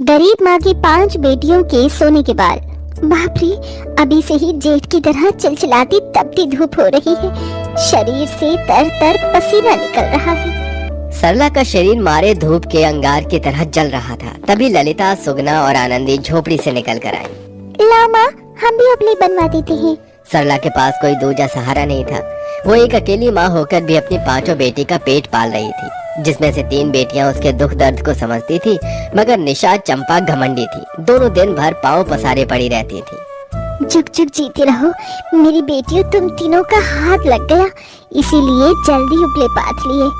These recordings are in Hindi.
गरीब माँ की 5 बेटियों के सोने के बाल। बाप रे, अभी से ही जेठ की तरह चिलचिलाती तपती धूप हो रही है। शरीर से तर तर पसीना निकल रहा है। सरला का शरीर मारे धूप के अंगार की तरह जल रहा था। तभी ललिता, सुगना और आनंदी झोपड़ी से निकल कर आई। ला माँ, हम भी अपनी बनवा देते हैं। सरला के पास कोई दूजा सहारा नहीं था। वो एक अकेली माँ होकर भी अपनी 5 बेटी का पेट पाल रही थी, जिसमें से 3 बेटियां उसके दुख दर्द को समझती थी, मगर निशा, चंपा घमंडी थी। दोनों दिन भर पाँव पसारे पड़ी रहती थी। जुग जुग जीते रहो मेरी बेटियों, तुम तीनों का हाथ लग गया, इसीलिए जल्दी उपले पाथ लिए।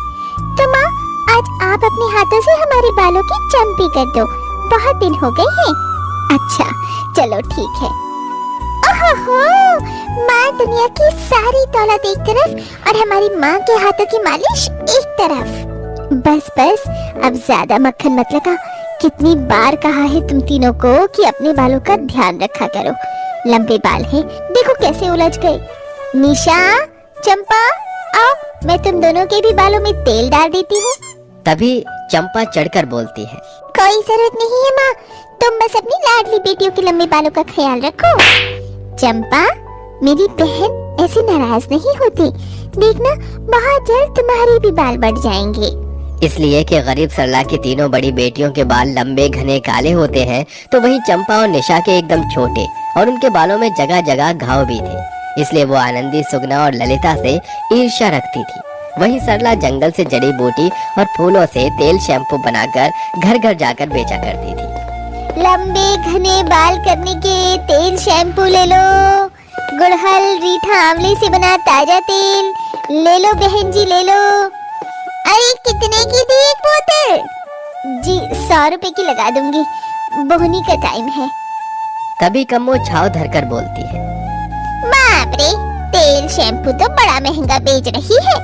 तो माँ, आज आप अपने हाथों से हमारे बालों की चंपी कर दो, बहुत दिन हो गए हैं। अच्छा चलो ठीक है। ओहो, माँ दुनिया की सारी दौलत एक तरफ और हमारी माँ के हाथों की मालिश एक तरफ। बस बस, अब ज्यादा मक्खन मत लगा। कितनी बार कहा है तुम तीनों को कि अपने बालों का ध्यान रखा करो। लंबे बाल हैं, देखो कैसे उलझ गए। निशा, चंपा, आओ, मैं तुम दोनों के भी बालों में तेल डाल देती हूँ। तभी चंपा चढ़कर बोलती है, कोई जरूरत नहीं है माँ, तुम बस अपनी लाडली बेटियों के लंबे बालों का ख्याल रखो। चंपा, मेरी बहन ऐसे नाराज नहीं होती, देखना बहुत जल्द तुम्हारे भी बाल बढ़ जाएंगे। इसलिए कि गरीब सरला की तीनों बड़ी बेटियों के बाल लंबे घने काले होते हैं, तो वहीं चंपा और निशा के एकदम छोटे और उनके बालों में जगह जगह घाव भी थे। इसलिए वो आनंदी, सुगना और ललिता से ईर्ष्या रखती थी। वहीं सरला जंगल से जड़ी बूटी और फूलों से तेल शैम्पू बनाकर घर घर जाकर बेचा करती थी। लंबे घने बाल करने के तेल शैम्पू ले लो, गुड़हल, रीठा, आंवले से बना ताजा तेल ले लो बहन जी, ले लो। अरे कितने की थी एक बोतल? जी 100 रुपए की लगा दूंगी, बोहनी का टाइम है। तभी कम्मो छाव धरकर बोलती है, बाप रे, तेल शैम्पू तो बड़ा महंगा बेच रही है।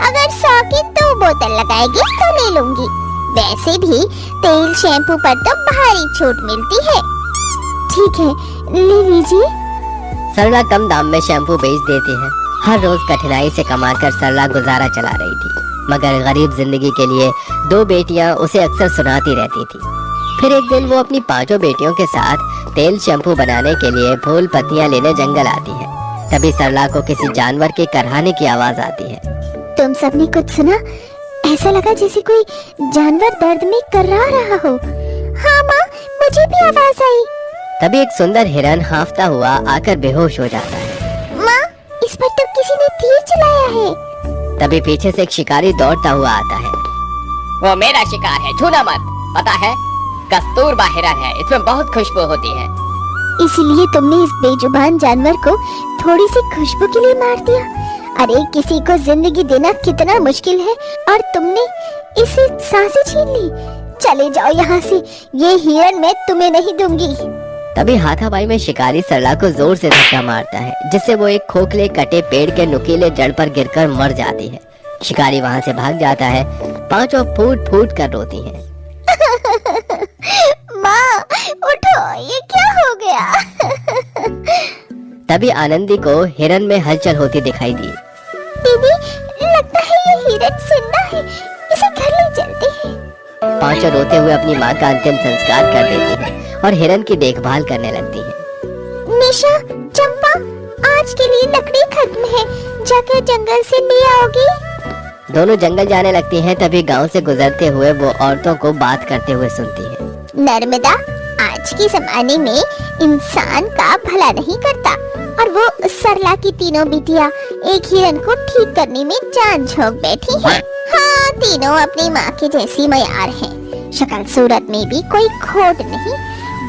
अगर 100 की 2 बोतल लगाएगी तो ले लूंगी। वैसे भी तेल शैम्पू पर तो भारी छूट मिलती है। ठीक है, ले लीजिए। सरला कम दाम में शैम्पू बेच देती है। हर रोज कठिनाई से कमाकर सरला गुजारा चला रही थी, मगर गरीब जिंदगी के लिए 2 बेटियां उसे अक्सर सुनाती रहती थी। फिर एक दिन वो अपनी 5 बेटियों के साथ तेल शैम्पू बनाने के लिए फूल पत्तियां लेने जंगल आती है। तभी सरला को किसी जानवर के करहाने की आवाज आती है। तुम सबने कुछ सुना? ऐसा लगा जैसे कोई जानवर दर्द में कर्रा रहा हो। हाँ माँ, मुझे भी आवाज आई। तभी एक सुंदर हिरन हांफता हुआ आकर बेहोश हो जाता है। माँ, इस पर तो किसी ने तीर चलाया है। तभी पीछे से एक शिकारी दौड़ता हुआ आता है। वो मेरा शिकार है, छूना मत। पता है, कस्तूरबा हिरन है, इसमें बहुत खुशबू होती है। इसलिए तुमने इस बेजुबान जानवर को थोड़ी सी खुशबू के लिए मार दिया? अरे किसी को जिंदगी देना कितना मुश्किल है और तुमने इसे सांसें छीन ली। चले जाओ यहाँ से, ये हिरन मैं तुम्हें नहीं दूंगी। तभी हाथापाई में शिकारी सरला को जोर से धक्का मारता है, जिससे वो एक खोखले कटे पेड़ के नुकीले जड़ पर गिरकर मर जाती है। शिकारी वहाँ से भाग जाता है। 5 फूट फूट कर रोती हैं। माँ उठो, ये क्या हो गया? तभी आनंदी को हिरन में हलचल होती दिखाई दी। दीदी, लगता है ये हिरन जिंदा है, इसे घर ले चलते हैं। 5 रोते हुए अपनी माँ का अंतिम संस्कार कर देती हैं और हिरन की देखभाल करने लगती हैं। निशा, चंपा, आज के लिए लकड़ी खत्म है, जाकर जंगल से ले आओगी। दोनों जंगल जाने लगती हैं। तभी गांव से गुजरते हुए वो औरतों को बात करते हुए सुनती है। नर्मदा, आज के जमाने में इंसान का भला नहीं करता और वो सरला की तीनों बिटिया एक हिरन को ठीक करने में जान झोंक बैठी हैं। हाँ, तीनों अपनी माँ के जैसी मयार हैं। शक्ल सूरत में भी कोई खोट नहीं।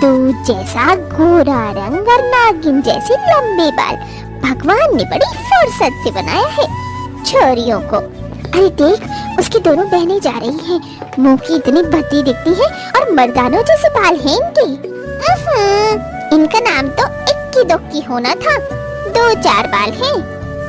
दूध जैसा गोरा रंग और नागिन जैसे लंबे बाल भगवान ने बड़ी फुर्सत से बनाया है छोरियों को। अरे देख, उसकी दोनों बहनें जा रही हैं। मुंह की इतनी भद्दी दिखती है और मर्दानों जैसे बाल हैं इनके। इनका नाम तो इक्की दुक्की होना था, 2-4 बाल हैं।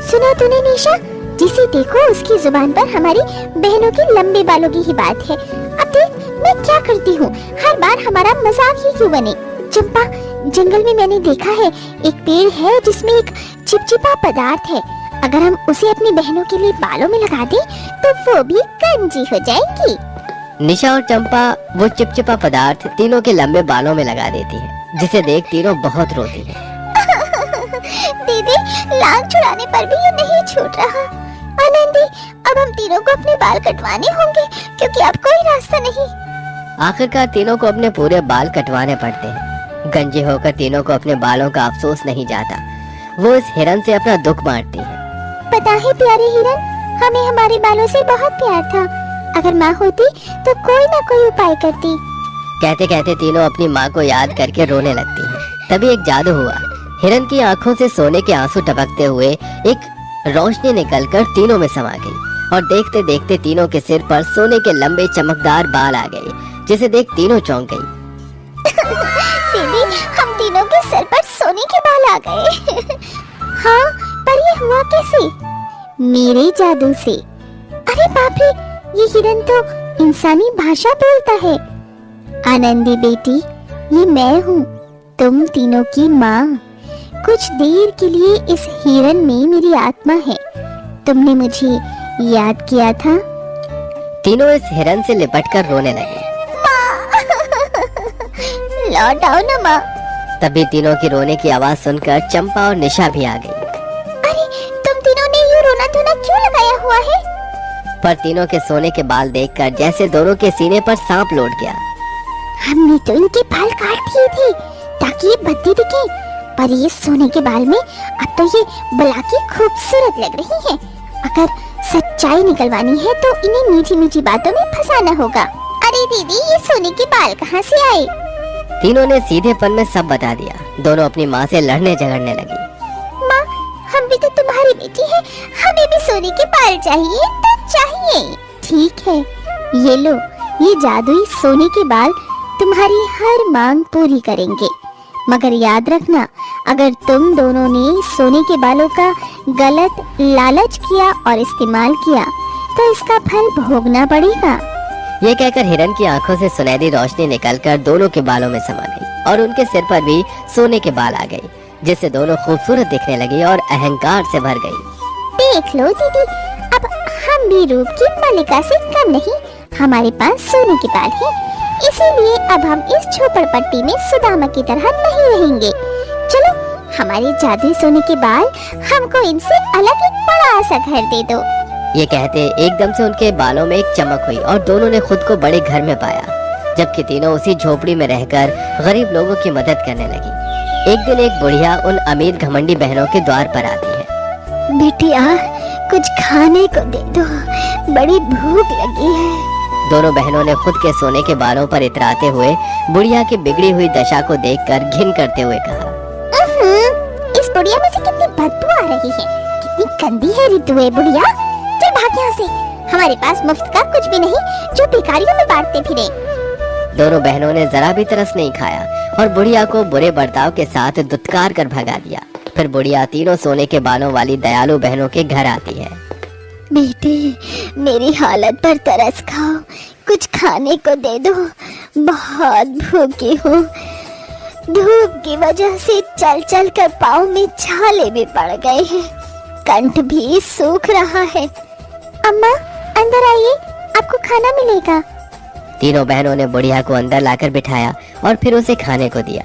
सुना तूने निशा, जिसे देखो उसकी जुबान पर हमारी बहनों के लंबे बालों की ही बात है। अब देख मैं क्या करती हूँ, हर बार हमारा मजाक ही क्यों बने। चंपा, जंगल में मैंने देखा है एक पेड़ है जिसमें एक चिपचिपा पदार्थ है। अगर हम उसे अपनी बहनों के लिए बालों में लगा दें तो वो भी कंजी हो जाएंगी। निशा और चंपा वो चिपचिपा पदार्थ तीनों के लंबे बालों में लगा देती है, जिसे देख तीनों बहुत रोती है। दीदी, लांग छुड़ाने पर भी ये नहीं छूट रहा। आनंदी, अब हम तीनों को अपने बाल कटवाने होंगे क्योंकि अब कोई रास्ता नहीं। आखिरकार तीनों को अपने पूरे बाल कटवाने पड़ते हैं। गंजे होकर तीनों को अपने बालों का अफसोस नहीं जाता। वो इस हिरन से अपना दुख बांटती है। पता है प्यारे हिरन, हमें हमारे बालों से बहुत प्यार था। अगर माँ होती तो कोई ना कोई उपाय करती। कहते कहते तीनों अपनी माँ को याद करके रोने लगती हैं। तभी एक जादू हुआ। हिरन की आंखों से सोने के आंसू टपकते हुए एक रोशनी निकलकर तीनों में समा गई और देखते देखते तीनों के सिर पर सोने के लंबे चमकदार बाल आ गए, जिसे देख तीनों चौंक गई। दीदी, हम तीनों के सर पर सोने के बाल आ गए। हाँ, पर ये हुआ कैसे? मेरे जादू से। अरे बाप रे, ये हिरन तो इंसानी भाषा बोलता है। आनंदी बेटी, ये मैं हूँ, तुम तीनों की माँ। कुछ देर के लिए इस हिरन में मेरी आत्मा है। तुमने मुझे याद किया था। तीनों इस हिरन से लिपटकर रोने लगे। लौट आओ ना माँ। तभी तीनों की रोने की आवाज सुनकर चंपा और निशा भी आ गई। अरे, तुम तीनों ने ये रोना धोना क्यों लगाया हुआ है? पर तीनों के सोने के बाल देखकर जैसे दोनों के सीने पर सांप लौट गया। हमने तो इनके बाल काट दिए थे ताकि ये भद्दी दिखे, पर ये सोने के बाल में अब तो ये बला की खूबसूरत लग रही हैं। अगर सच्चाई निकलवानी है तो इन्हें मीठी मीठी बातों में फंसाना होगा। अरे दीदी, ये सोने के बाल कहाँ से आए? तीनों ने सीधेपन में सब बता दिया। दोनों अपनी माँ से लड़ने झगड़ने लगी। माँ, हम भी तो तुम्हारी बेटी हैं, हमें भी सोने के बाल चाहिए तो चाहिए। ठीक है, ये लो, ये जादुई सोने के बाल तुम्हारी हर मांग पूरी करेंगे। मगर याद रखना, अगर तुम दोनों ने सोने के बालों का गलत लालच किया और इस्तेमाल किया तो इसका फल भोगना पड़ेगा। ये कहकर हिरन की आंखों से सुनहरी रोशनी निकलकर दोनों के बालों में समा गई और उनके सिर पर भी सोने के बाल आ गए, जिससे दोनों खूबसूरत दिखने लगी और अहंकार से भर गई। देख लो दीदी, अब हम भी रूप की मलिका से कम नहीं। हमारे पास सोने के बाल हैं, इसीलिए अब हम इस झोपड़पट्टी में सुदामा की तरह नहीं रहेंगे। चलो, हमारे जादुई सोने के बाल हमको इनसे अलग एक बड़ा सा घर दे दो। ये कहते एकदम से उनके बालों में एक चमक हुई और दोनों ने खुद को बड़े घर में पाया, जबकि तीनों उसी झोपड़ी में रहकर गरीब लोगों की मदद करने लगी। एक दिन एक बुढ़िया उन अमीर घमंडी बहनों के द्वार पर आती है। बिटिया, कुछ खाने को दे दो, बड़ी भूख लगी है। दोनों बहनों ने खुद के सोने के बालों पर इतराते हुए बुढ़िया की बिगड़ी हुई दशा को देखकर घिन करते हुए कहा, इस बुढ़िया में से कितनी बदबू आ रही है, कितनी गंदी है ऋतु बुढ़िया। चल भाग यहाँ से, हमारे पास मुफ्त का कुछ भी नहीं जो भिखारियों में बांटते फिरे। दोनों बहनों ने जरा भी तरस नहीं खाया और बुढ़िया को बुरे बर्ताव के साथ दुत्कार कर भगा दिया। फिर बुढ़िया तीनों सोने के बालों वाली दयालु बहनों के घर आती है। बेटे, मेरी हालत पर तरस खाओ, कुछ खाने को दे दो, बहुत भूखी हूँ। धूप की वजह से चल चल कर पाँव में छाले भी पड़ गए हैं, कंठ भी सूख रहा है। अम्मा, अंदर आइए, आपको खाना मिलेगा। तीनों बहनों ने बुढ़िया को अंदर लाकर बिठाया और फिर उसे खाने को दिया।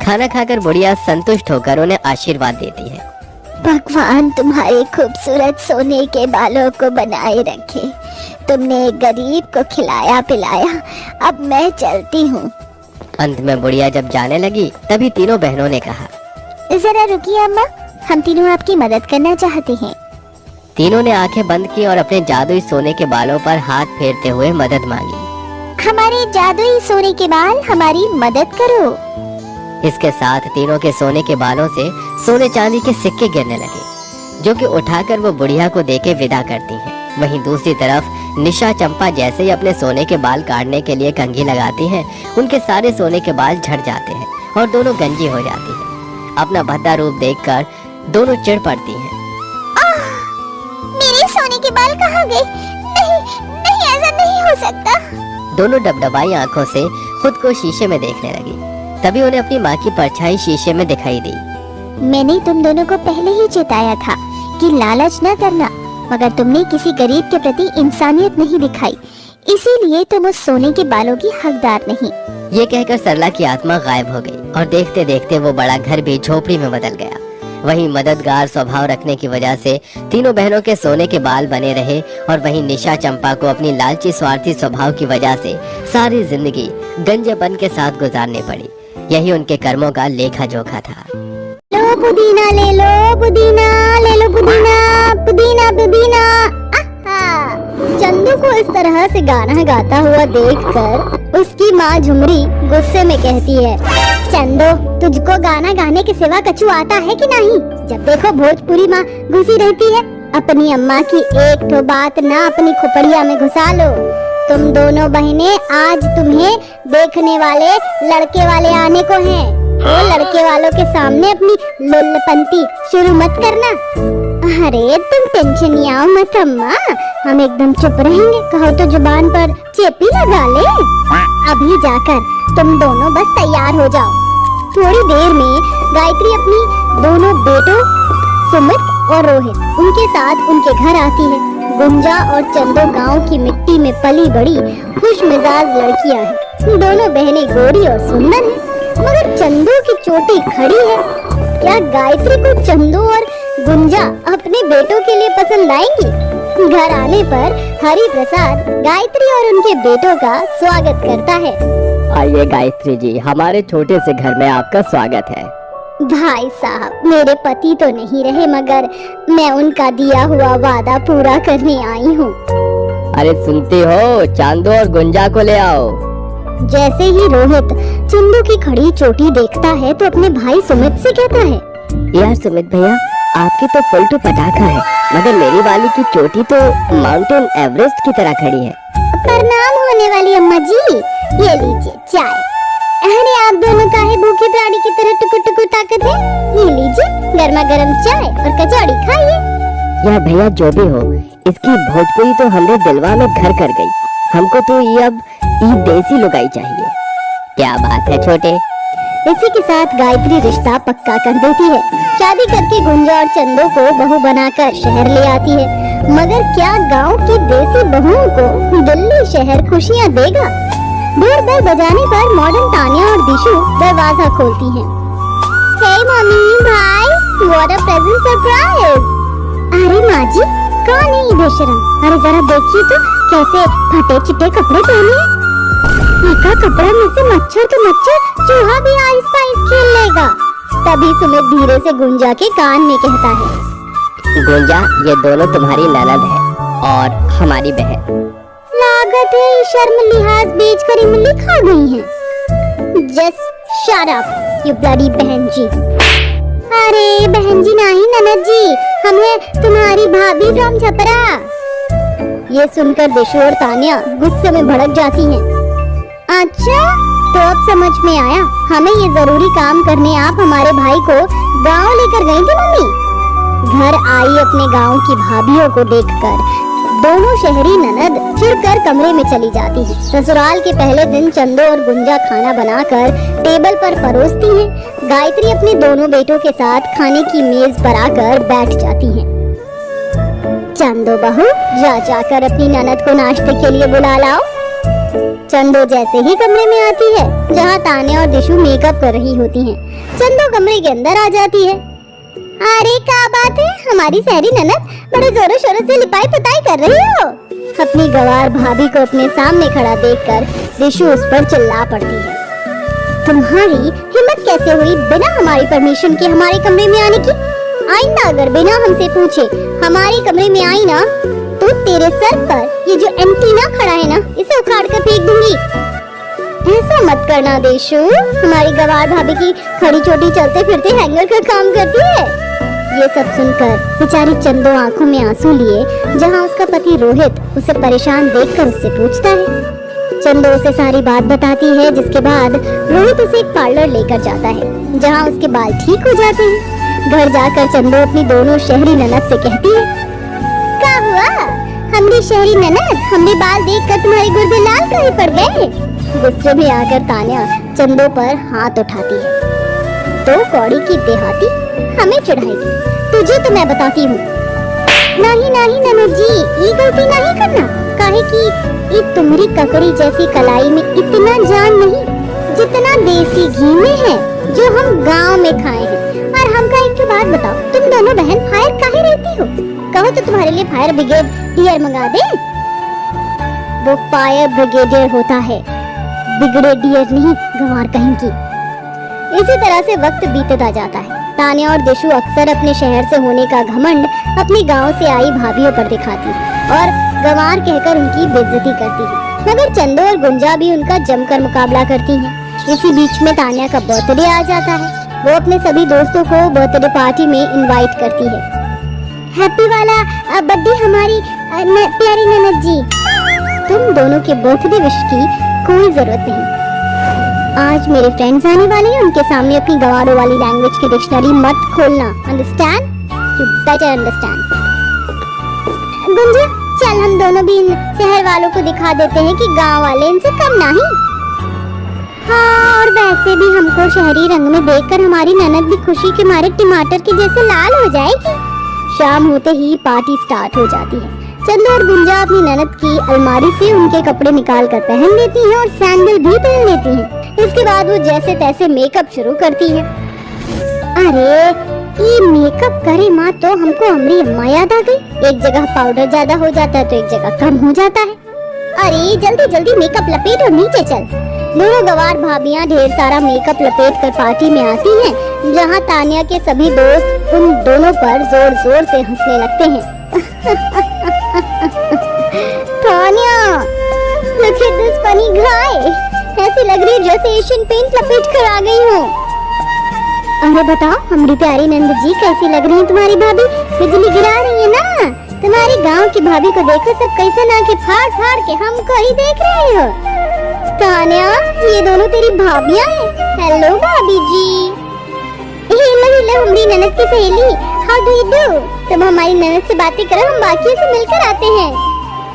खाना खाकर बुढ़िया संतुष्ट होकर उन्हें आशीर्वाद देती है। भगवान तुम्हारे खूबसूरत सोने के बालों को बनाए रखे। तुमने एक गरीब को खिलाया पिलाया, अब मैं चलती हूँ। अंत में बुढ़िया जब जाने लगी तभी तीनों बहनों ने कहा, जरा रुकिए अम्मा, हम तीनों आपकी मदद करना चाहते हैं। तीनों ने आंखें बंद की और अपने जादुई सोने के बालों पर हाथ फेरते हुए मदद मांगी। हमारे जादुई सोने के बाल, हमारी मदद करो। इसके साथ तीनों के सोने के बालों से सोने चांदी के सिक्के गिरने लगे, जो कि उठाकर वो बुढ़िया को देके विदा करती हैं। वहीं दूसरी तरफ निशा चंपा जैसे ही अपने सोने के बाल काटने के लिए कंघी लगाती हैं, उनके सारे सोने के बाल झड़ जाते हैं और दोनों गंजी हो जाती हैं। अपना भद्दा रूप देखकर दोनों चिढ़ पड़ती हैं। मेरे सोने के बाल कहाँ गए? नहीं, नहीं, ऐसा नहीं हो सकता। दोनों डबडबाई आंखों से खुद को शीशे में देखने लगी। तभी उन्हें अपनी माँ की परछाई शीशे में दिखाई दी। मैंने तुम दोनों को पहले ही चेताया था कि लालच न करना, मगर तुमने किसी गरीब के प्रति इंसानियत नहीं दिखाई, इसीलिए तुम उस सोने के बालों की हकदार नहीं। ये कहकर सरला की आत्मा गायब हो गई और देखते देखते वो बड़ा घर भी झोपड़ी में बदल गया। वहीं मददगार स्वभाव रखने की वजह से तीनों बहनों के सोने के बाल बने रहे और वहीं निशा चंपा को अपनी लालची स्वार्थी स्वभाव की वजह से सारी जिंदगी गंजेपन के साथ गुजारनी पड़ी। यही उनके कर्मों का लेखा जोखा था। लो पुदीना ले लो, पुदीना ले लो, पुदीना पुदीना पुदीना। आहा! चंदू को इस तरह से गाना गाता हुआ देखकर उसकी माँ झुमरी गुस्से में कहती है, चंदू तुझको गाना गाने के सिवा कछु आता है कि नहीं? जब देखो भोजपुरी माँ घुसी रहती है। अपनी अम्मा की एक तो बात ना अपनी खोपड़िया में घुसा लो। तुम दोनों बहनें आज तुम्हें देखने वाले लड़के वाले आने को हैं। वो लड़के वालों के सामने अपनी लुल्लपंती शुरू मत करना। अरे तुम टेंशन नहीं आओ मत अम्मा, हम एकदम चुप रहेंगे। कहो तो जुबान पर चेपी लगा ले। अभी जाकर तुम दोनों बस तैयार हो जाओ। थोड़ी देर में गायत्री अपनी दोनों बेटों सुमित और रोहित उनके साथ उनके घर आती है। गुंजा और चंदो गांव की मिट्टी में पली बड़ी खुश मिजाज लड़कियां हैं। दोनों बहनें गोरी और सुंदर हैं, मगर चंदो की चोटी खड़ी है। क्या गायत्री को चंदो और गुंजा अपने बेटों के लिए पसंद आएंगी? घर आने पर हरि प्रसाद गायत्री और उनके बेटों का स्वागत करता है। आइए गायत्री जी, हमारे छोटे से घर में आपका स्वागत है। भाई साहब, मेरे पति तो नहीं रहे, मगर मैं उनका दिया हुआ वादा पूरा करने आई हूँ। अरे सुनती हो, चांदो और गुंजा को ले आओ। जैसे ही रोहित चंदू की खड़ी चोटी देखता है तो अपने भाई सुमित से कहता है, यार सुमित भैया, आपकी तो फुलटू पटाखा है, मगर मेरी वाली की चोटी तो माउंटेन एवरेस्ट की तरह खड़ी है। प्रणाम होने वाली अम्मा जी, ये लीजिए चाय। अरे आप दोनों काहे भूखे प्राणी की तरह टुकुर टुकुर ताकत है? ये लीजिए गर्मा गर्म चाय और कचौड़ी खाइए। यार भैया जो भी हो, इसकी भोजपुरी तो हमरे दिलवा में घर कर गई। हमको तो ये अब देसी लुगाई चाहिए। क्या बात है छोटे। इसी के साथ गायत्री रिश्ता पक्का कर देती है। शादी करके गुंजा और चंदो को बहू बनाकर शहर ले आती है। मगर क्या गांव की देसी बहुओं को दिल्ली शहर खुशियां देगा? डोर बेल बजाने पर मॉडर्न तानिया और दिशु दरवाजा खोलती हैं। हे मम्मी, भाई, व्हाट अ प्लेजेंट सरप्राइज। अरे माँ जी, कौन है ये बेशरम? अरे जरा देखिए तो कैसे फटे चिट्टे कपड़े पहने हैं। इनका कपड़ा में से मच्छर तो मच्छर, चूहा भी आइस पाइस खेल लेगा। तभी सुमित धीरे से गुंजा के कान में कहता है, गुंजा, ये दोनों तुम्हारी ननद है और हमारी बहन। लागत है शर्म लिहाज बेचकर इमली खा गई हैं। Just shut up you bloody बहन जी। अरे बहन जी नहीं ननद जी, हम है तुम्हारी भाभी फ्रॉम छपरा। ये सुनकर दिशु और तानिया गुस्से में भड़क जाती हैं। अच्छा, तो अब समझ में आया, हमें ये जरूरी काम करने आप हमारे भाई को गांव लेकर गई थी मम्मी। घर आई अपने गांव की भाभियों को देखकर दोनों शहरी ननद चिढ़कर कमरे में चली जाती है। ससुराल के पहले दिन चंदो और गुंजा खाना बनाकर टेबल पर परोसती हैं। गायत्री अपने दोनों बेटों के साथ खाने की मेज पर आकर बैठ जाती है। चंदो बहू, जा जाकर अपनी ननद को नाश्ते के लिए बुला लाओ। चंदो जैसे ही कमरे में आती है जहाँ तान्या और दिशु मेकअप कर रही होती हैं, चंदो कमरे के अंदर आ जाती है। अरे क्या बात है, हमारी सहरी ननद बड़े जोरों शोरों से लिपाई पुताई कर रही हो। अपनी गवार भाभी को अपने सामने खड़ा देखकर दिशु उस पर चिल्ला पड़ती है। तुम्हारी हिम्मत कैसे हुई बिना हमारी परमिशन के हमारे कमरे में आने की? आइंदा अगर बिना हमसे पूछे हमारे कमरे में आई ना, तो तेरे सर पर ये जो एंटीना खड़ा है ना, इसे उखाड़ कर फेंक दूंगी। ऐसा मत करना देशु, हमारी गवार भाभी की खड़ी छोटी चलते फिरते हैंगर का काम करती है। ये सब सुनकर बेचारी चंदो आंखों में आंसू लिए जहाँ उसका पति रोहित उसे परेशान देखकर उससे पूछता है। चंदो उसे सारी बात बताती है, जिसके बाद रोहित उसे एक पार्लर लेकर जाता है जहाँ उसके बाल ठीक हो जाते हैं। घर जाकर चंदो अपनी दोनों शहरी ननद से कहती है, क्या हुआ हमारी शहरी ननद, हमने बाल देखकर तुम्हारे गुर्दे लाल काहे पड़ गए? गुस्से में आकर तान्या चंदो पर हाथ उठाती है। तो कौड़ी की देहाती हमें चिढ़ाएगी, तुझे तो मैं बताती हूँ। नहीं नहीं ननद जी, ये गलती नहीं करना, काहे कि ये तुम्हारी ककड़ी जैसी कलाई में इतना जान नहीं जितना देसी घी में है जो हम गांव में खाए हैं। और हमका एक बात बताओ, तुम दोनों बहन फायर काहे रहती हो? कहो तो तुम्हारे लिए फायर ब्रिगेडियर मंगा दे। वो फायर ब्रिगेडियर होता है, ब्रिगेडियर नहीं, गंवार कहीं की। इसी तरह से वक्त बीतता जाता है। तान्या और दिशु अक्सर अपने शहर से होने का घमंड अपने गांव से आई भाभियों पर दिखाती और गंवार कहकर उनकी बेइज्जती करती है। मगर चंदो और गुंजा भी उनका जमकर मुकाबला करती हैं। इसी बीच में तान्या का बर्थडे आ जाता है। वो अपने सभी दोस्तों को बर्थडे पार्टी में इनवाइट करती है। हैप्पी वाला बर्थडे हमारी प्यारी ननद जी। तुम दोनों के बर्थडे विश की कोई जरूरत नहीं। आज मेरे फ्रेंड्स आने वाले हैं, उनके सामने अपनी गंवारों वाली लैंग्वेज की डिक्शनरी मत खोलना। Understand? You better understand. Gunja, चल हम दोनों भी इन शहर वालों को दिखा देते हैं कि गांव वाले इनसे कम नहीं। हाँ, और वैसे भी हमको शहरी रंग में देखकर हमारी ननद भी खुशी के मारे टमाटर के जैसे लाल हो जाएगी। शाम होते ही पार्टी स्टार्ट हो जाती है। चंदो और गुंजा अपनी ननद की अलमारी से उनके कपड़े निकाल कर पहन लेती हैं और सैंडल भी पहन लेती हैं। इसके बाद वो जैसे तैसे मेकअप शुरू करती है। अरे ये मेकअप करे माँ तो हमको हमारी अम्मा याद आ गई। एक जगह पाउडर ज्यादा हो जाता है तो एक जगह कम हो जाता है। अरे जल्दी जल्दी मेकअप लपेट और नीचे चल। दोनों गंवार भाभियां ढेर सारा मेकअप लपेट कर पार्टी में आती हैं, जहां तान्या के सभी दोस्त उन दोनों पर जोर जोर से हंसने लगते हैं। Tanya, look at this funny guy। ऐसी लग रही है जैसे एशियन पेंट लपेट कर आ गई हो। अरे बताओ हमारी प्यारी नंद जी, कैसी लग रही है तुम्हारी भाभी? बिजली गिरा रही है ना। तुम्हारी गांव की भाभी को देखो, सब कैसे नाके फाड़ फाड़ के हमको ही देख रहे हो। तान्या, ये दोनों तेरी भाभियां हैं। हेलो भाभी जी। हेलो हमारी ननद की सहेली, हाउ डू यू डू? तुम हमारी ननद से बातें करो, हम बाकियों से मिलकर आते हैं।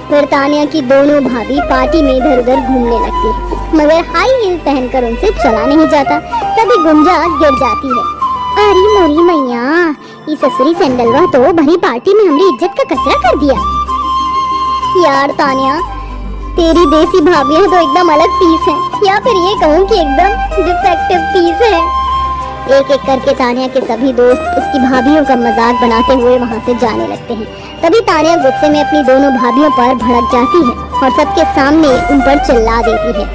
फिर तान्या की दोनों भाभी पार्टी में इधर उधर घूमने लगती है, मगर हाई हील पहनकर उनसे चला नहीं जाता। तभी गुंजा गिर जाती है। अरे मोरी मैया, ये ससुरी सैंडलवा तो भरी पार्टी में हमारी इज्जत का कचरा कर दिया। यार तान्या, तेरी देसी भाभियां तो एकदम अलग पीस है, या फिर ये कहूँ कि एकदम डिफेक्टिव पीस है। एक एक करके तान्या के सभी दोस्त उसकी भाभियों का मजाक बनाते हुए वहाँ से जाने लगते हैं। तभी तान्या गुस्से में अपनी दोनों भाभियों पर भड़क जाती है और सबके सामने उन पर चिल्ला देती है।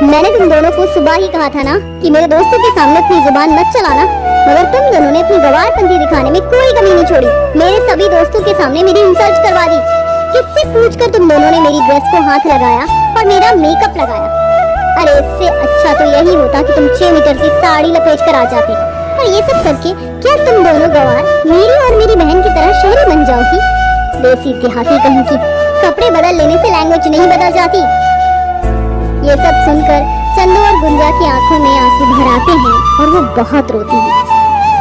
मैंने तुम दोनों को सुबह ही कहा था ना कि मेरे दोस्तों के सामने अपनी जुबान मत चलाना, मगर तुम दोनों ने अपनी गंवारपंती दिखाने में कोई कमी नहीं छोड़ी। मेरे सभी दोस्तों के सामने मेरी इंसल्ट करवा दी। किससे पूछकर तुम दोनों ने मेरी ड्रेस को हाथ लगाया और मेरा मेकअप लगाया? अरे इससे अच्छा तो यही होता कि तुम 6 मीटर की साड़ी लपेट कर आ जाते। और ये सब करके क्या तुम दोनों गंवार मेरी और मेरी बहन की तरह शहरी बन जाओगी? देसी देहाती कहीं की, कपड़े बदल लेने से लैंग्वेज नहीं बदल जाती। ये सब सुनकर चंदू और गुंजा की आंखों में आंसू भर आते हैं और वो बहुत रोती है।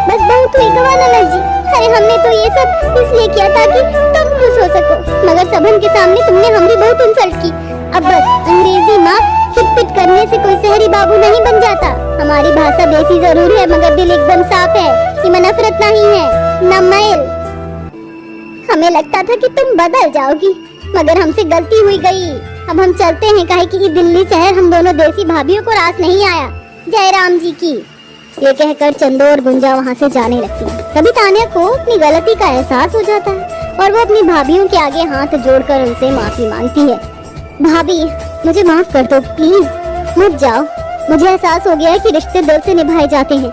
बस बहुत हुई गवाना जी, अरे हमने तो ये सब इसलिए किया था कि तुम खुश हो सको, मगर सबन के सामने तुमने हमारी बहुत इंसल्ट की। अब बस अंग्रेजी माँ पिट करने से कोई शहरी बाबू नहीं बन जाता। हमारी भाषा देसी जरूर है, मगर दिल एकदम साफ है। इसमें नफरत नहीं है, न मैल। हमें लगता था कि तुम बदल जाओगी, मगर हमसे गलती हुई गई। अब हम चलते हैं, काहे कि दिल्ली शहर हम दोनों देसी भाभियों को रास नहीं आया। जय राम जी की। ये कहकर चंदो और गुंजा वहाँ से जाने लगती है। तभी तान्या को अपनी गलती का एहसास हो जाता है और वो अपनी भाभियों के आगे हाथ जोड़कर उनसे माफी मांगती है। भाभी, मुझे माफ कर दो प्लीज, मत जाओ। मुझे एहसास हो गया है कि रिश्ते दिल से निभाए जाते हैं।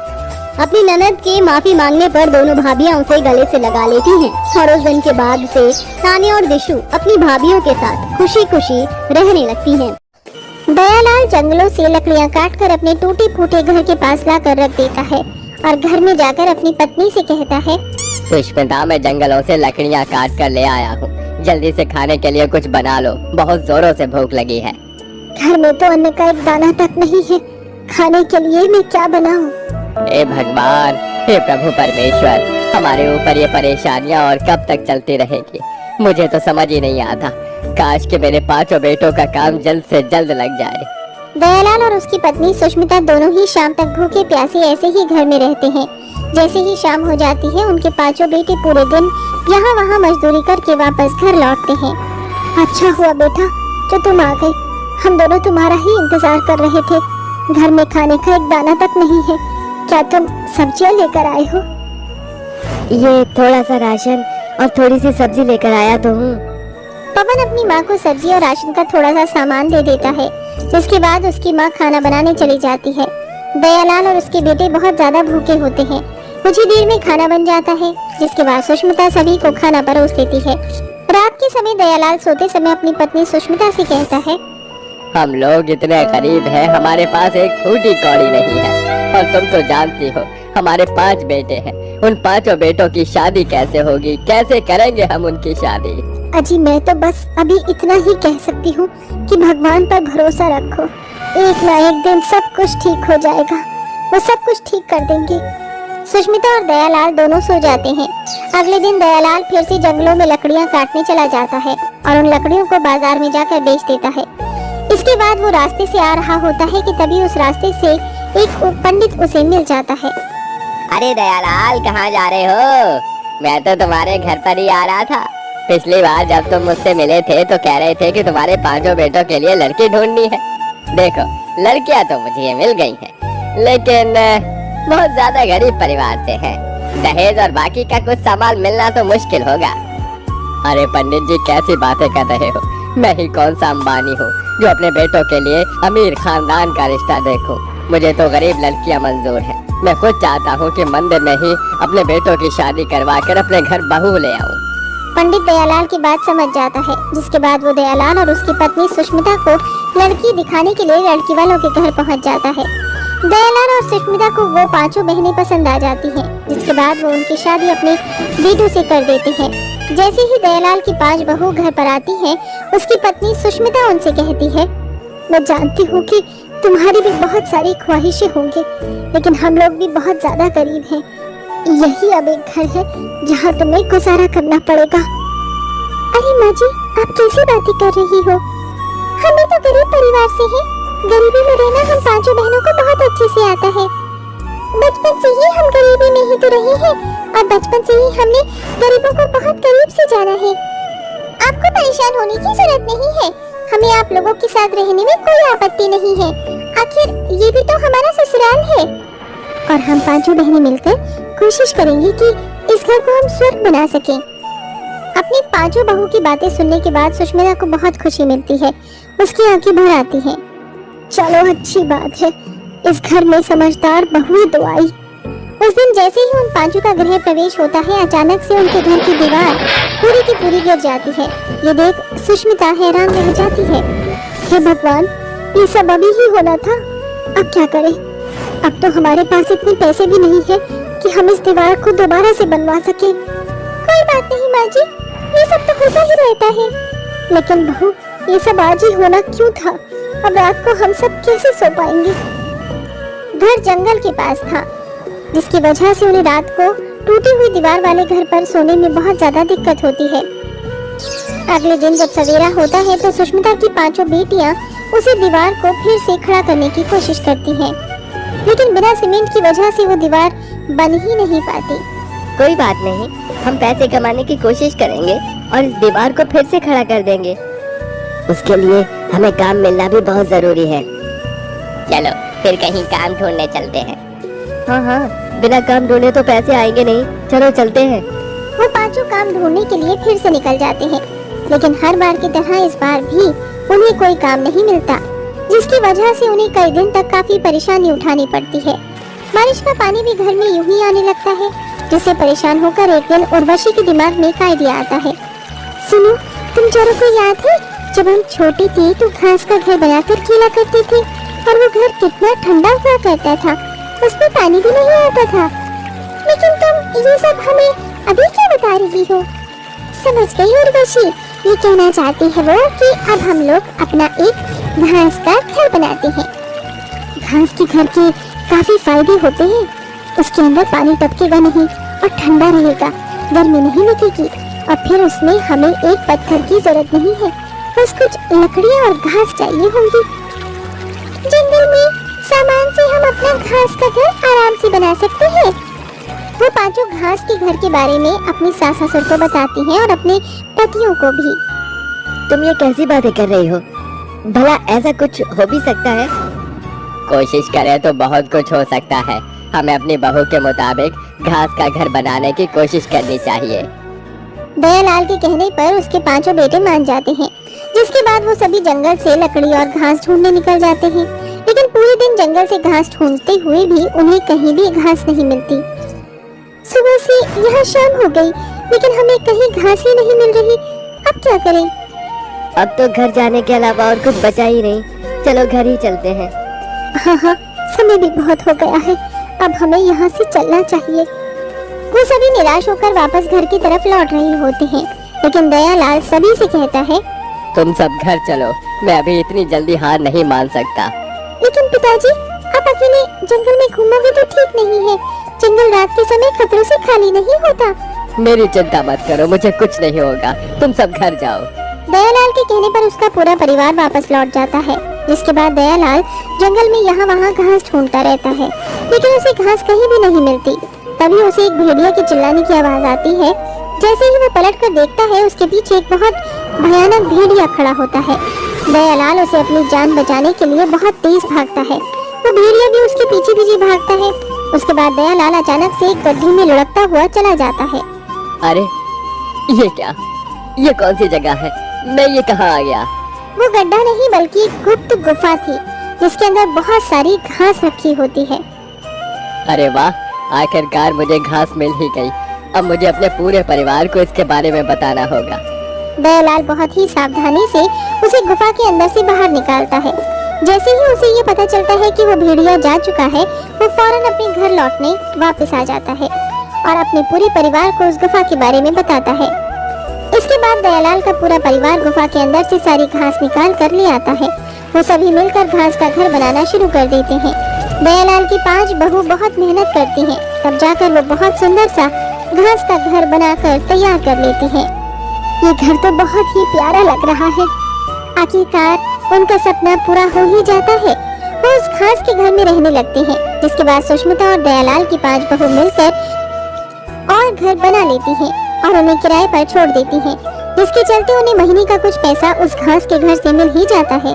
अपनी ननद के माफी मांगने पर दोनों भाभियां उसे गले से लगा लेती हैं और उस दिन के बाद से तान्या और दिशु अपनी भाभियों के साथ खुशी खुशी रहने लगती हैं। दयालाल जंगलों से लकड़ियां काटकर अपने टूटे फूटे घर के पास लाकर रख देता है और घर में जाकर अपनी पत्नी से कहता है, सुष्मिता, मैं जंगलों से लकड़ियां काट कर ले आया हूँ, जल्दी से खाने के लिए कुछ बना लो, बहुत जोरों से भूख लगी है। घर में तो अन्न का एक दाना तक नहीं है, खाने के लिए मैं क्या बनाऊं? हे भगवान, हे प्रभु परमेश्वर, हमारे ऊपर ये परेशानियां और कब तक चलती रहेंगी? मुझे तो समझ ही नहीं आता। काश कि मेरे 5 बेटों का काम जल्द से जल्द लग जाए। दयालाल और उसकी पत्नी सुष्मिता दोनों ही शाम तक भूखे प्यासे ऐसे ही घर में रहते हैं। जैसे ही शाम हो जाती है, उनके 5 बेटे पूरे दिन यहाँ वहाँ मजदूरी करके वापस घर लौटते हैं। अच्छा हुआ बेटा जो तुम आ गए। हम दोनों तुम्हारा ही इंतजार कर रहे थे। घर में खाने का एक दाना तक नहीं है। क्या तुम सब्जियां लेकर आए हो? ये थोड़ा सा राशन और थोड़ी सी सब्जी लेकर आया तो हूँ। पवन अपनी माँ को सब्जी और राशन का थोड़ा सा सामान दे देता है, जिसके बाद उसकी माँ खाना बनाने चली जाती है। दयालाल और उसके बेटे बहुत ज्यादा भूखे होते हैं। कुछ ही देर में खाना बन जाता है, जिसके बाद सुष्मिता सभी को खाना परोस देती है। रात के समय दयालाल सोते समय अपनी पत्नी सुष्मिता से कहता है, हम लोग इतने गरीब हैं, हमारे पास एक फूटी कौड़ी नहीं है। और तुम तो जानती हो हमारे 5 बेटे हैं। उन 5 बेटों की शादी कैसे होगी? कैसे करेंगे हम उनकी शादी? अजी मैं तो बस अभी इतना ही कह सकती हूँ कि भगवान पर भरोसा रखो। एक ना एक दिन सब कुछ ठीक हो जाएगा। वो सब कुछ ठीक कर देंगे। सुष्मिता और दयालाल दोनों सो जाते हैं। अगले दिन दयालाल फिर से जंगलों में लकड़ियाँ काटने चला जाता है और उन लकड़ियों को बाजार में जाकर बेच देता है। इसके बाद वो रास्ते से आ रहा होता है कि तभी उस रास्ते से एक पंडित उसे मिल जाता है। अरे दयालाल, कहाँ जा रहे हो? मैं तो तुम्हारे घर पर ही आ रहा था। पिछली बार जब तुम मुझसे मिले थे तो कह रहे थे कि तुम्हारे 5 बेटों के लिए लड़की ढूंढनी है। देखो, लड़कियां तो मुझे मिल गई हैं, लेकिन बहुत ज्यादा गरीब परिवार से हैं। दहेज और बाकी का कुछ सामान मिलना तो मुश्किल होगा। अरे पंडित जी, कैसी बातें कर रहे हो? मैं ही कौन सा अंबानी हूँ जो अपने बेटों के लिए अमीर खानदान का रिश्ता देखूं? मुझे तो गरीब लड़कियां मंजूर हैं। मैं खुद चाहता हूँ कि मंदिर में ही अपने बेटों की शादी करवा कर अपने घर बहू ले आऊं। पंडित दयालाल की बात समझ जाता है, जिसके बाद वो दयालाल और उसकी पत्नी सुष्मिता को लड़की दिखाने के लिए लड़की वालों के घर पहुंच जाता है। दयालाल और सुष्मिता को वो 5 बहनें पसंद आ जाती हैं, जिसके बाद वो उनकी शादी अपने बेटों से कर देते हैं। जैसे ही दयालाल की 5 बहू घर पर आती हैं, उसकी पत्नी सुष्मिता उनसे कहती है, मैं जानती हूँ कि तुम्हारी भी बहुत सारी ख्वाहिशें होंगी, लेकिन हम लोग भी बहुत ज्यादा गरीब हैं। यही अब एक घर है जहाँ तुम्हें गुजारा करना पड़ेगा। अरे माँ जी, आप कैसी बातें कर रही हो? हम तो गरीब परिवार से हैं। गरीबी में रहना हम 5 बहनों को बहुत अच्छे से आता है। बचपन से ही हम गरीबी में ही तो रहे हैं और बचपन से ही हमने गरीबों को बहुत करीब से जाना है। आपको परेशान होने की जरूरत नहीं है। हमें आप लोगों के साथ रहने में कोई आपत्ति नहीं है। आखिर ये भी तो हमारा ससुराल है और हम 5 बहनें मिलकर कोशिश करेंगे कि इस घर को हम स्वर्ग बना सकें। अपनी 5 बहू की बातें सुनने के बाद सुष्मिता को बहुत खुशी मिलती है। उसकी आंखें भर आती हैं। चलो अच्छी बात है, इस घर में समझदार बहू तो आई। उस दिन जैसे ही उन 5 का गृह प्रवेश होता है, अचानक से उनके घर की दीवार पूरी की पूरी गिर जाती है। ये देख सुष्मिता हैरान रह जाती है। हे भगवान, ये सब अभी ही होना था। अब क्या करें? अब तो हमारे पास इतने पैसे भी नहीं है कि हम इस दीवार को दोबारा से बनवा सके। कोई बात नहीं माँ जी, ये सब तो होता ही रहता है। लेकिन बहू, ये सब आज ही होना क्यों था? अब रात को हम सब कैसे सो पाएंगे? घर जंगल के पास था, जिसकी वजह से उन्हें रात को टूटी हुई दीवार वाले घर पर सोने में बहुत ज्यादा दिक्कत होती है। अगले दिन जब सवेरा होता है तो सुष्मिता की 5 बेटियां उसे दीवार को फिर से खड़ा करने की कोशिश करती हैं, लेकिन बिना सीमेंट की वजह से वो दीवार बन ही नहीं पाती। कोई बात नहीं, हम पैसे कमाने की कोशिश करेंगे और इस दीवार को फिर से खड़ा कर देंगे। उसके लिए हमें काम मिलना भी बहुत जरूरी है। चलो फिर कहीं काम ढूंढने चलते हैं। हाँ, बिना काम ढूंढे तो पैसे आएंगे नहीं। चलो चलते हैं। वो 5 काम ढूंढने के लिए फिर से निकल जाते हैं, लेकिन हर बार की तरह इस बार भी उन्हें कोई काम नहीं मिलता, जिसकी वजह से उन्हें कई दिन तक काफी परेशानी उठानी पड़ती है। बारिश का पानी भी घर में यूं ही आने लगता है, जिससे परेशान होकर एक दिन उर्वशी के दिमाग में एक आइडिया आता है। सुनो, तुम चारों को याद है जब हम छोटे थे तो घास का घर बनाकर खेला करते थे और वो घर कितना ठंडा हुआ करता था, उसमें पानी भी नहीं आता था। लेकिन तुम ये सब हमें अभी क्या बता रही हो? समझ गई उर्वशी, ये कहना चाहती है वो कि अब हम लोग अपना एक घास का घर बनाते हैं। घास के घर के काफी फायदे होते हैं। उसके अंदर पानी टपकेगा नहीं और ठंडा रहेगा, गर्मी नहीं लगेगी और फिर उसमें हमें एक पत्थर की जरूरत नहीं है, बस कुछ लकड़ियाँ और घास चाहिए होंगी। जंगल में सामान से हम अपना घास का घर आराम से बना सकते हैं। वो 5 घास के घर के बारे में अपनी सास ससुर को बताती हैं और अपने पतियों को भी। तुम ये कैसी बातें कर रही हो? भला ऐसा कुछ हो भी सकता है? कोशिश करें तो बहुत कुछ हो सकता है। हमें अपनी बहू के मुताबिक घास का घर बनाने की कोशिश करनी चाहिए। दयालाल के कहने पर उसके पांचों बेटे मान जाते हैं, जिसके बाद वो सभी जंगल से लकड़ी और घास ढूंढने निकल जाते हैं। लेकिन पूरे दिन जंगल से घास ढूंढते हुए भी उन्हें कहीं भी घास नहीं मिलती। सुबह से यहाँ शाम हो गई, लेकिन हमें कहीं घास ही नहीं मिल रही। अब क्या करें? अब तो घर जाने के अलावा और कुछ बचा ही नहीं। चलो घर ही चलते हैं। हाँ, समय भी बहुत हो गया है, अब हमें यहाँ से चलना चाहिए। वो सभी निराश होकर वापस घर की तरफ लौट रहे होते हैं, लेकिन दयालाल सभी से कहता है, तुम सब घर चलो, मैं अभी इतनी जल्दी हार नहीं मान सकता। लेकिन पिताजी, आप अकेले जंगल में घूमोगे तो ठीक नहीं है। जंगल रात के समय खतरों से खाली नहीं होता। मेरी चिंता मत करो, मुझे कुछ नहीं होगा, तुम सब घर जाओ। दयालाल के कहने पर उसका पूरा परिवार वापस लौट जाता है, जिसके बाद दयालाल जंगल में यहाँ वहाँ घास ढूंढता रहता है, लेकिन उसे घास कहीं भी नहीं मिलती। तभी उसे एक भेड़िया की चिल्लाने की आवाज आती है। जैसे ही वो पलट कर देखता है, उसके पीछे एक बहुत भयानक भेड़िया खड़ा होता है। दयालाल उसे अपनी जान बचाने के लिए बहुत तेज भागता है। वो भेड़िया भी उसके पीछे पीछे भागता है। उसके बाद दयालाल अचानक से एक गड्ढे में लुढ़कता हुआ चला जाता है। अरे ये क्या, ये कौन सी जगह है? मैं ये कहाँ आ गया? वो गड्ढा नहीं बल्कि एक गुप्त गुफा थी, जिसके अंदर बहुत सारी घास रखी होती है। अरे वाह, आखिरकार मुझे घास मिल ही गई। अब मुझे अपने पूरे परिवार को इसके बारे में बताना होगा। दयालाल बहुत ही सावधानी से उसे गुफा के अंदर से बाहर निकालता है। जैसे ही उसे ये पता चलता है कि वो भेड़िया जा चुका है, वो फौरन अपने घर लौटने वापस आ जाता है और अपने पूरे परिवार को उस गुफा के बारे में बताता है। इसके बाद दयालाल का पूरा परिवार गुफा के अंदर से सारी घास निकाल कर ले आता है। वो सभी मिलकर घास का घर बनाना शुरू कर देते हैं। दयालाल की 5 बहू बहुत मेहनत करती हैं, तब जाकर वो बहुत सुंदर सा घास का घर बनाकर तैयार कर लेती हैं। ये घर तो बहुत ही प्यारा लग रहा है। आखिरकार उनका सपना पूरा हो ही जाता है। वो उस घास के घर में रहने लगते हैं, जिसके बाद सुष्मिता और दयालाल की 5 बहू मिलकर और घर बना लेती हैं और उन्हें किराए पर छोड़ देती हैं, जिसके चलते उन्हें महीने का कुछ पैसा उस घास के घर से मिल ही जाता है।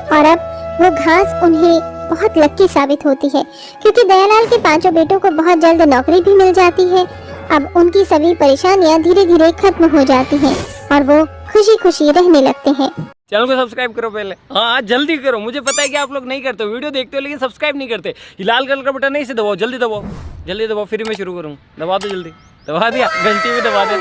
और अब वो घास उन्हें बहुत लकी साबित होती है, क्योंकि दयालाल के 5 बेटों को बहुत जल्द नौकरी भी मिल जाती है। अब उनकी सभी परेशानियां धीरे धीरे खत्म हो जाती हैं और वो खुशी खुशी रहने लगते हैं। चैनल को सब्सक्राइब करो पहले। हाँ जल्दी करो, मुझे पता है कि आप लोग नहीं करते, वीडियो देखते हो लेकिन सब्सक्राइब नहीं करते। ये लाल कलर का बटन नहीं, इसे दबाओ, जल्दी दबाओ, जल्दी दबाओ, फिर मैं शुरू करूँ। दबा दो जल्दी, दबा दिया, घंटी भी दबा दे।